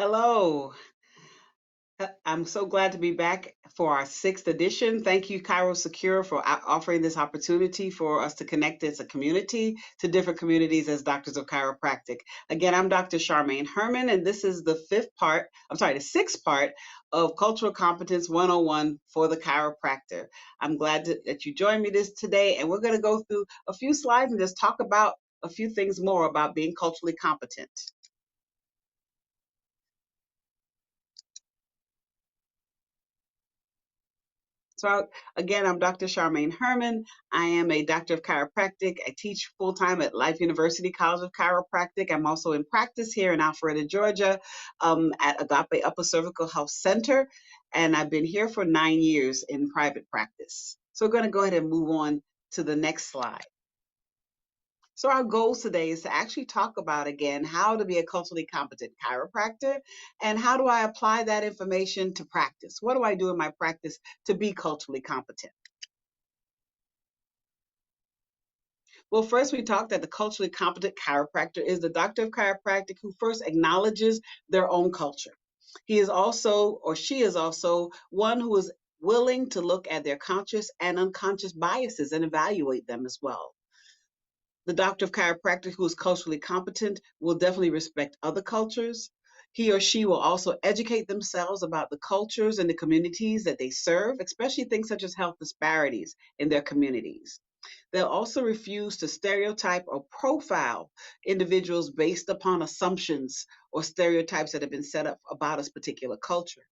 Hello. I'm so glad to be back for our sixth edition. Thank you, Cairo Secure, for offering this opportunity for us to connect as a community to different communities as doctors of chiropractic. Again, I'm Dr. Charmaine Herman, and this is the sixth part of Cultural Competence 101 for the chiropractor. I'm glad that you joined me today, and we're going to go through a few slides and just talk about a few things more about being culturally competent. So again, I'm Dr. Charmaine Herman. I am a doctor of chiropractic. I teach full time at Life University College of Chiropractic. I'm also in practice here in Alpharetta, Georgia, at Agape Upper Cervical Health Center, and I've been here for 9 years in private practice. So we're going to go ahead and move on to the next slide. So our goals today is to actually talk about again how to be a culturally competent chiropractor and how do I apply that information to practice? What do I do in my practice to be culturally competent? Well, first we talked that the culturally competent chiropractor is the doctor of chiropractic who first acknowledges their own culture. He is also, or she is also, one who is willing to look at their conscious and unconscious biases and evaluate them as well. The doctor of chiropractic who is culturally competent will definitely respect other cultures. He or she will also educate themselves about the cultures and the communities that they serve, especially things such as health disparities in their communities. They'll also refuse to stereotype or profile individuals based upon assumptions or stereotypes that have been set up about a particular culture.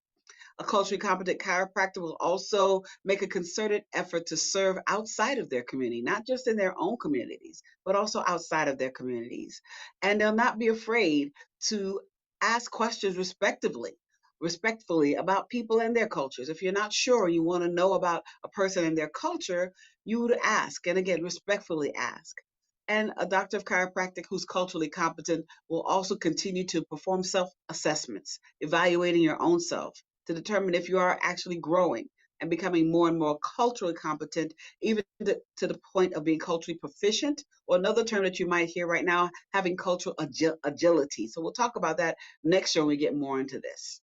A culturally competent chiropractor will also make a concerted effort to serve outside of their community, not just in their own communities, but also outside of their communities. And they'll not be afraid to ask questions respectfully about people and their cultures. If you're not sure, you want to know about a person and their culture, you would ask, and again, respectfully ask. And a doctor of chiropractic who's culturally competent will also continue to perform self assessments, evaluating your own self to determine if you are actually growing and becoming more and more culturally competent, even to the point of being culturally proficient, or another term that you might hear right now, having cultural agility. So we'll talk about that next year when we get more into this.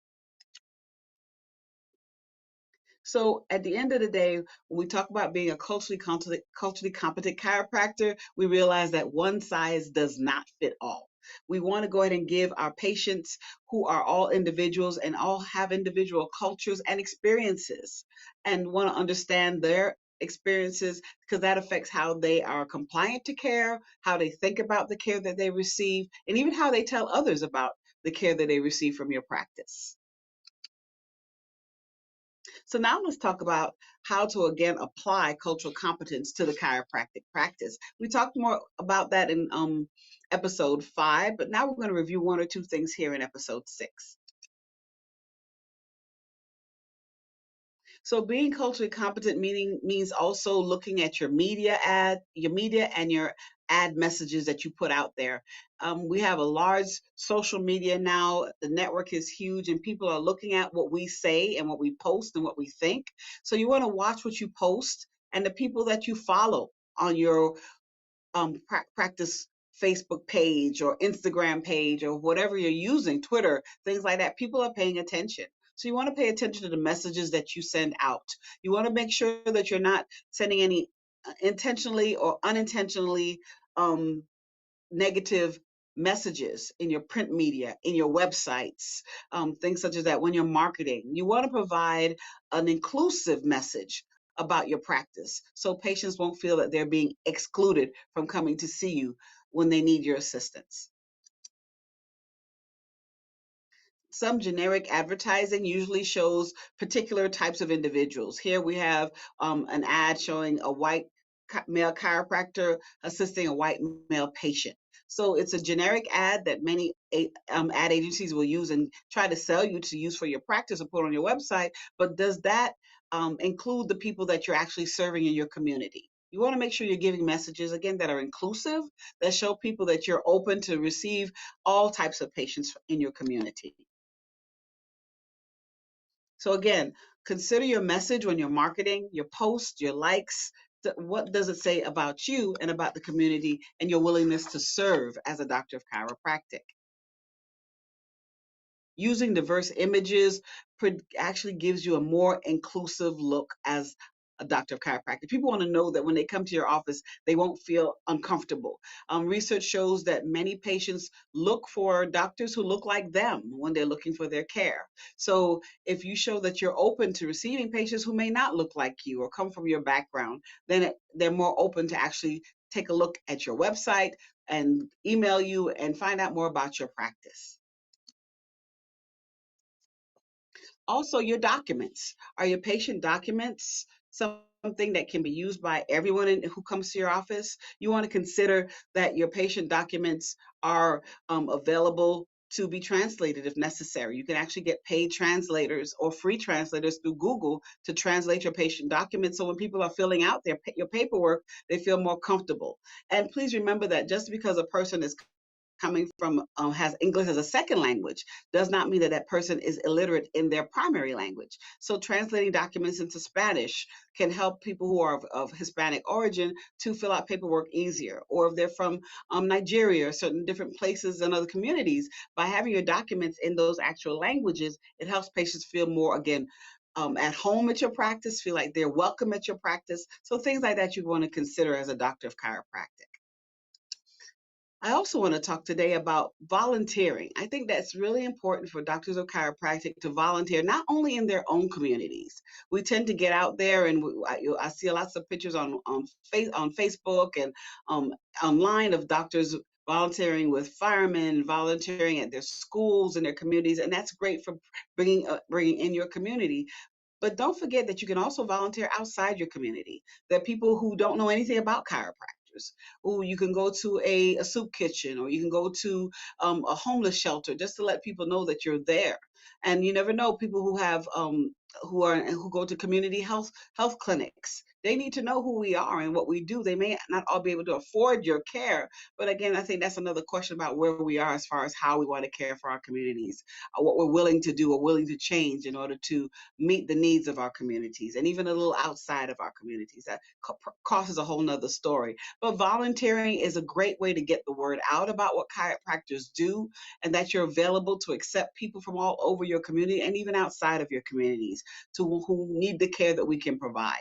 So at the end of the day, when we talk about being a culturally competent chiropractor, we realize that one size does not fit all. We want to go ahead and give our patients, who are all individuals and all have individual cultures and experiences, and want to understand their experiences because that affects how they are compliant to care, how they think about the care that they receive, and even how they tell others about the care that they receive from your practice. So now let's talk about how to again apply cultural competence to the chiropractic practice. We talked more about that in episode 5, but now we're going to review one or two things here in episode 6. So being culturally competent means also looking at your media and your ad messages that you put out there. We have a large social media now. The network is huge, and people are looking at what we say and what we post and what we think. So you want to watch what you post and the people that you follow on your practice Facebook page or Instagram page or whatever you're using, Twitter, things like that. People are paying attention. So you want to pay attention to the messages that you send out. You want to make sure that you're not sending any intentionally or unintentionally um, negative messages in your print media, in your websites, things such as that when you're marketing. You want to provide an inclusive message about your practice so patients won't feel that they're being excluded from coming to see you when they need your assistance. Some generic advertising usually shows particular types of individuals. Here we have an ad showing a white male chiropractor assisting a white male patient. So it's a generic ad that many ad agencies will use and try to sell you to use for your practice or put on your website. But does that include the people that you're actually serving in your community? You want to make sure you're giving messages, again, that are inclusive, that show people that you're open to receive all types of patients in your community. So again, consider your message when you're marketing, your posts, your likes. What does it say about you and about the community and your willingness to serve as a doctor of chiropractic? Using diverse images actually gives you a more inclusive look as a doctor of chiropractic. People want to know that when they come to your office, they won't feel uncomfortable. Research shows that many patients look for doctors who look like them when they're looking for their care. So if you show that you're open to receiving patients who may not look like you or come from your background, then they're more open to actually take a look at your website and email you and find out more about your practice. Also, your documents. Are your patient documents something that can be used by everyone who comes to your office? You want to consider that your patient documents are available to be translated if necessary. You can actually get paid translators or free translators through Google to translate your patient documents. So when people are filling out your paperwork, they feel more comfortable. And please remember that just because a person is coming from has English as a second language does not mean that that person is illiterate in their primary language. So translating documents into Spanish can help people who are of Hispanic origin to fill out paperwork easier. Or if they're from Nigeria or certain different places and other communities, by having your documents in those actual languages, it helps patients feel more, again, at home at your practice, feel like they're welcome at your practice. So things like that you want to consider as a doctor of chiropractic. I also want to talk today about volunteering. I think that's really important for doctors of chiropractic to volunteer, not only in their own communities. We tend to get out there, and I see lots of pictures on Facebook and um, online of doctors volunteering with firemen, volunteering at their schools and their communities, and that's great for bringing in your community. But don't forget that you can also volunteer outside your community. There are people who don't know anything about chiropractors. Who you can go to a soup kitchen, or you can go to a homeless shelter just to let people know that you're there. And you never know, people who go to community health clinics. They need to know who we are and what we do. They may not all be able to afford your care, but again, I think that's another question about where we are as far as how we want to care for our communities, what we're willing to do or willing to change in order to meet the needs of our communities, and even a little outside of our communities. That cost is a whole nother story. But volunteering is a great way to get the word out about what chiropractors do, and that you're available to accept people from all over your community and even outside of your communities who need the care that we can provide.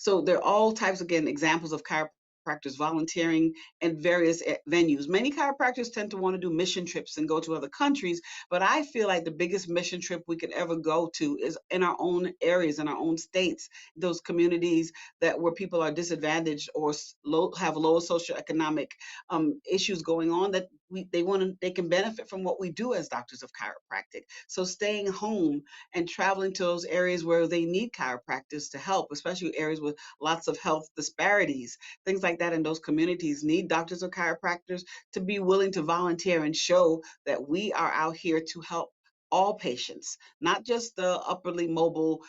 So there are all types, again, examples of chiropractors volunteering in various venues. Many chiropractors tend to want to do mission trips and go to other countries, but I feel like the biggest mission trip we could ever go to is in our own areas, in our own states, those communities that where people are disadvantaged or have low socioeconomic issues going on, that they can benefit from what we do as doctors of chiropractic. So staying home and traveling to those areas where they need chiropractors to help, especially areas with lots of health disparities, things like that in those communities need doctors or chiropractors to be willing to volunteer and show that we are out here to help all patients, not just the upperly mobile,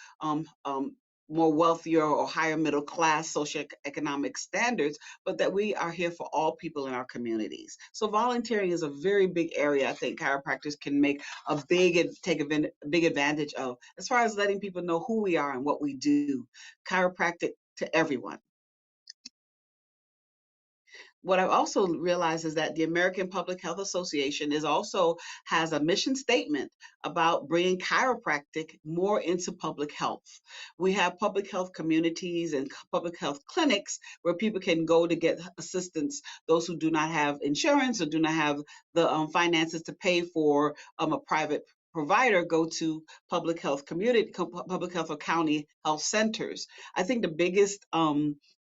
more wealthier or higher middle class socioeconomic standards, but that we are here for all people in our communities. So volunteering is a very big area I think chiropractors can make take a big advantage of, as far as letting people know who we are and what we do. Chiropractic to everyone. What I've also realized is that the American Public Health Association is also has a mission statement about bringing chiropractic more into public health. We have public health communities and public health clinics where people can go to get assistance. Those who do not have insurance or do not have the finances to pay for a private provider go to public health or county health centers. I think the biggest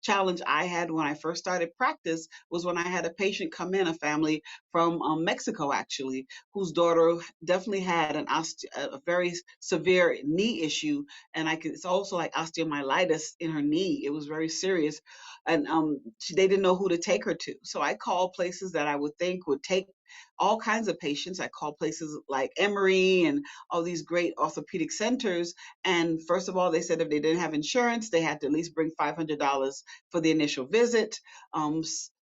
challenge I had when I first started practice was when I had a patient come in, a family from Mexico actually, whose daughter definitely had a very severe knee issue, and it's also like osteomyelitis in her knee. It was very serious, and they didn't know who to take her to. So I called places that I would think would take all kinds of patients. I called places like Emory and all these great orthopedic centers. And first of all, they said if they didn't have insurance, they had to at least bring $500 for the initial visit.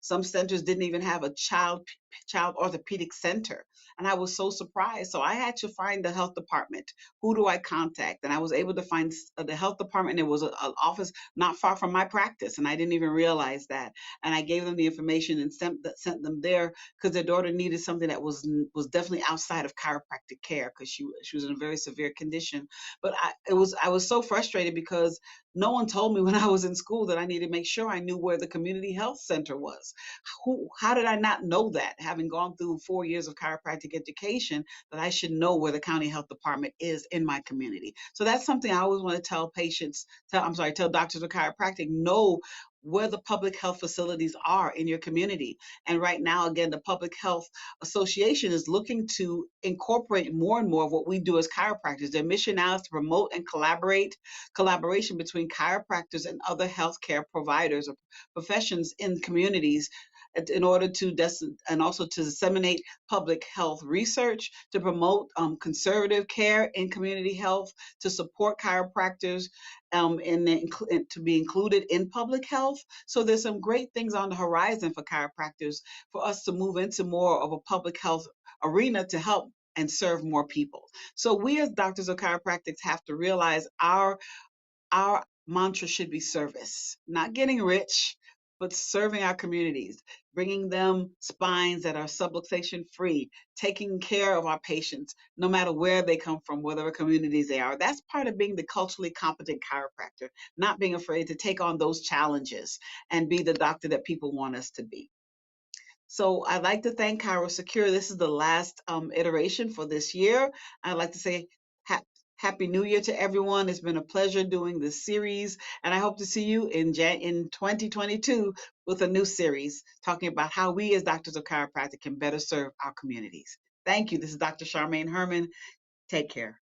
Some centers didn't even have a child child orthopedic center. And I was so surprised. So I had to find the health department. Who do I contact? And I was able to find the health department. There was an office not far from my practice, and I didn't even realize that. And I gave them the information and sent them there because their daughter needed something that was definitely outside of chiropractic care because she was in a very severe condition. But I was so frustrated because no one told me when I was in school that I needed to make sure I knew where the community health center was. How did I not know that? Having gone through 4 years of chiropractic education, that I should know where the county health department is in my community. So that's something I always want to tell patients, tell doctors of chiropractic, know where the public health facilities are in your community. And right now, again, the Public Health Association is looking to incorporate more and more of what we do as chiropractors. Their mission now is to promote and collaboration between chiropractors and other healthcare providers or professions in communities in order to and also to disseminate public health research, to promote conservative care in community health, to support chiropractors to be included in public health. So there's some great things on the horizon for chiropractors for us to move into more of a public health arena to help and serve more people. So we as doctors of chiropractics have to realize our mantra should be service, not getting rich, but serving our communities, bringing them spines that are subluxation free, taking care of our patients, no matter where they come from, whatever communities they are. That's part of being the culturally competent chiropractor, not being afraid to take on those challenges and be the doctor that people want us to be. So I'd like to thank ChiroSecure. This is the last iteration for this year. I'd like to say Happy New Year to everyone. It's been a pleasure doing this series, and I hope to see you in 2022 with a new series talking about how we as doctors of chiropractic can better serve our communities. Thank you. This is Dr. Charmaine Herman. Take care.